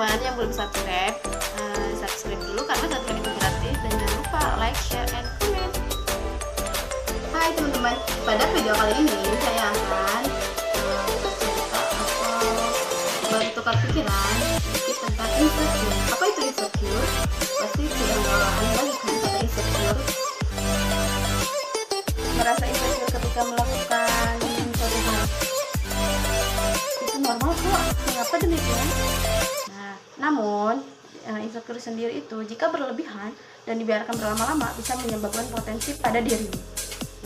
teman-teman yang belum subscribe, subscribe dulu karena subscribe itu gratis, dan jangan lupa like, share, and comment. Hai teman-teman, pada video kali ini saya akan bercerita atau bertukar pikiran sedikit tentang insecure. Apa itu insecure? Pasti sudah nggak asing lagi kan kata insecure. Merasa insecure ketika melakukan suatu hal itu normal kok, mengapa demikian? Nah, namun insecure sendiri itu jika berlebihan dan dibiarkan berlama-lama bisa menyebabkan potensi pada dirimu.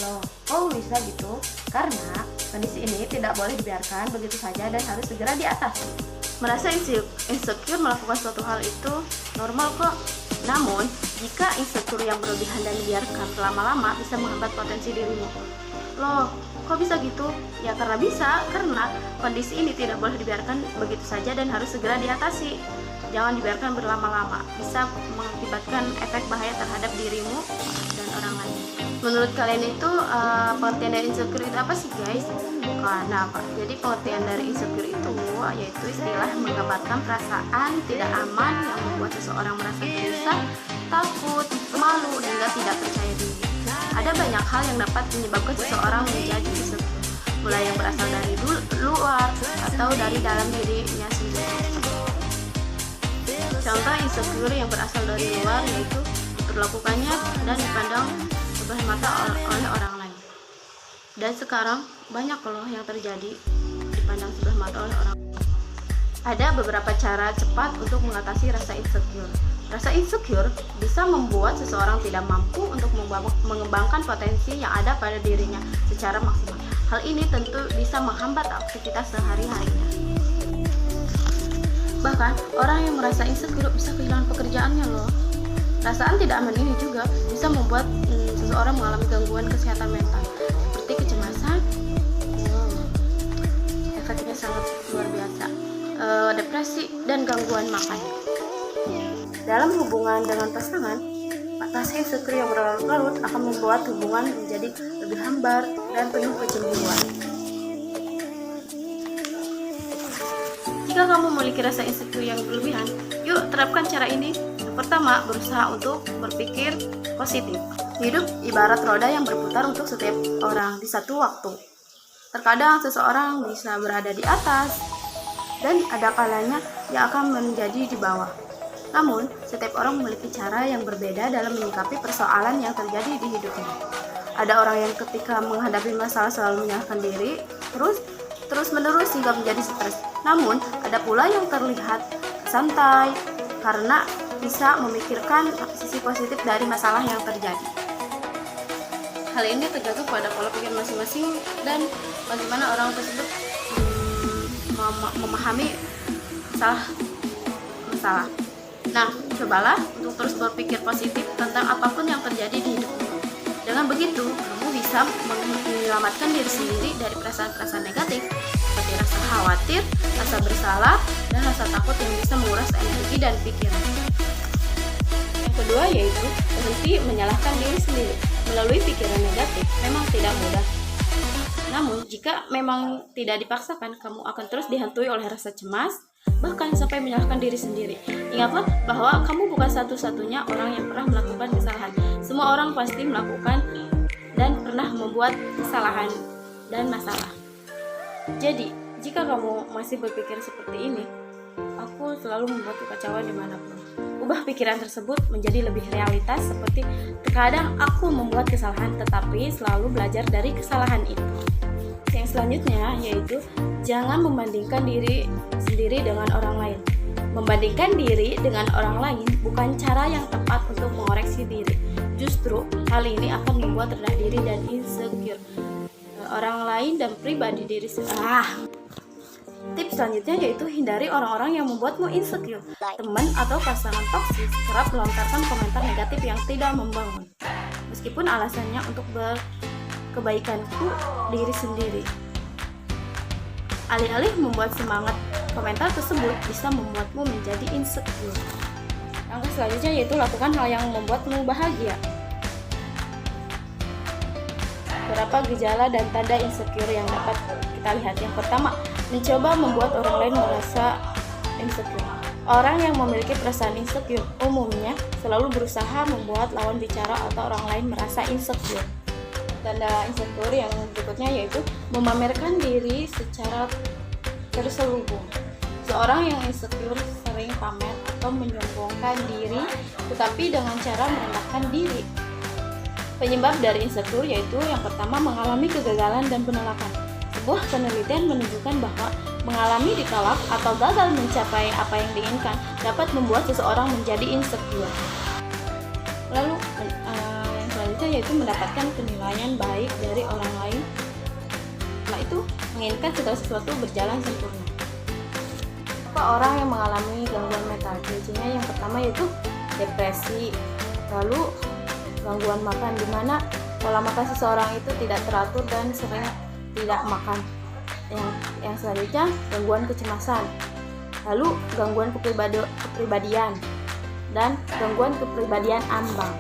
Loh, kok bisa gitu? Karena kondisi ini tidak boleh dibiarkan begitu saja dan harus segera diatasi. Merasa insecure melakukan suatu hal itu normal kok. Namun, jika insecure yang berlebihan dan dibiarkan berlama-lama bisa menghambat potensi dirimu. Loh, kok bisa gitu? Ya karena bisa, karena kondisi ini tidak boleh dibiarkan begitu saja dan harus segera diatasi. Jangan dibiarkan berlama-lama, bisa mengakibatkan efek bahaya terhadap dirimu dan orang lain. Menurut kalian itu pengertian dari insecure itu apa sih guys? Nah, jadi pengertian dari insecure itu yaitu istilah menggambarkan perasaan tidak aman yang membuat seseorang merasa gelisah, takut, malu, hingga tidak percaya diri. Ada banyak hal yang dapat menyebabkan seseorang menjadi insecure, mulai yang berasal dari luar atau dari dalam dirinya sendiri. Contoh insecure yang berasal dari luar yaitu diperlakukannya dan dipandang sebelah mata oleh orang lain. Dan sekarang banyak loh yang terjadi dipandang sebelah mata oleh orang lain. Ada beberapa cara cepat untuk mengatasi rasa insecure. Rasa insecure bisa membuat seseorang tidak mampu untuk mengembangkan potensi yang ada pada dirinya secara maksimal. Hal ini tentu bisa menghambat aktivitas sehari-harinya. Bahkan, orang yang merasa insecure bisa kehilangan pekerjaannya loh. Perasaan tidak aman ini juga bisa membuat seseorang mengalami gangguan kesehatan mental seperti kecemasan, efeknya sangat luar biasa, depresi, dan gangguan makan. Dalam hubungan dengan pasangan, rasa insecure yang berlarut-larut akan membuat hubungan menjadi lebih hambar dan penuh kecemburuan. Jika kamu memiliki rasa insecure yang berlebihan, yuk terapkan cara ini. Yang pertama, berusaha untuk berpikir positif. Hidup ibarat roda yang berputar untuk setiap orang di satu waktu. Terkadang seseorang bisa berada di atas, dan ada kalanya dia akan menjadi di bawah. Namun, setiap orang memiliki cara yang berbeda dalam menyikapi persoalan yang terjadi di hidupnya. Ada orang yang ketika menghadapi masalah selalu menyalahkan diri, terus-menerus hingga menjadi stres. Namun, ada pula yang terlihat santai karena bisa memikirkan sisi positif dari masalah yang terjadi. Hal ini tergantung pada pola pikir masing-masing dan bagaimana orang tersebut memahami masalah. Nah, cobalah untuk terus berpikir positif tentang apapun yang terjadi di hidupmu. Dengan begitu, kamu bisa menyelamatkan diri sendiri dari perasaan-perasaan negatif seperti rasa khawatir, rasa bersalah, dan rasa takut yang bisa menguras energi dan pikiran. Yang kedua yaitu berhenti menyalahkan diri sendiri. Melalui pikiran negatif memang tidak mudah. Namun, jika memang tidak dipaksakan, kamu akan terus dihantui oleh rasa cemas, bahkan sampai menyalahkan diri sendiri. Ingatlah bahwa kamu bukan satu-satunya orang yang pernah melakukan kesalahan. Semua orang pasti melakukan dan pernah membuat kesalahan dan masalah. Jadi, jika kamu masih berpikir seperti ini, aku selalu membuat kekacauan dimanapun. Ubah pikiran tersebut menjadi lebih realitas seperti terkadang aku membuat kesalahan tetapi selalu belajar dari kesalahan itu. Yang selanjutnya yaitu jangan membandingkan diri sendiri dengan orang lain. Membandingkan diri dengan orang lain bukan cara yang tepat untuk mengoreksi diri. Justru hal ini akan membuat rendah diri dan insecure orang lain dan pribadi diri sendiri. Tips selanjutnya yaitu hindari orang-orang yang membuatmu insecure. Teman atau pasangan toksis kerap melontarkan komentar negatif yang tidak membangun, meskipun alasannya untuk berkebaikanku diri sendiri. Alih-alih membuat semangat, komentar tersebut bisa membuatmu menjadi insecure. Langkah selanjutnya yaitu lakukan hal yang membuatmu bahagia. Beberapa gejala dan tanda insecure yang dapat kita lihat. Yang pertama, mencoba membuat orang lain merasa insecure. Orang yang memiliki perasaan insecure umumnya selalu berusaha membuat lawan bicara atau orang lain merasa insecure. Tanda insecure yang berikutnya yaitu memamerkan diri secara terselubung. Seorang yang insecure sering pamer atau menyombongkan diri, tetapi dengan cara merendahkan diri. Penyebab dari insecure yaitu yang pertama mengalami kegagalan dan penolakan. Sebuah penelitian menunjukkan bahwa mengalami ditolak atau gagal mencapai apa yang diinginkan dapat membuat seseorang menjadi insecure. Lalu yang selanjutnya yaitu mendapatkan penilaian baik dari orang lain. Setelah itu menginginkan segala sesuatu berjalan sempurna. Apa orang yang mengalami gangguan mental? Cirinya yang pertama yaitu depresi, lalu gangguan makan, di mana pola makan seseorang itu tidak teratur dan sering tidak makan. Yang selanjutnya gangguan kecemasan, lalu gangguan kepribadian dan gangguan kepribadian ambang.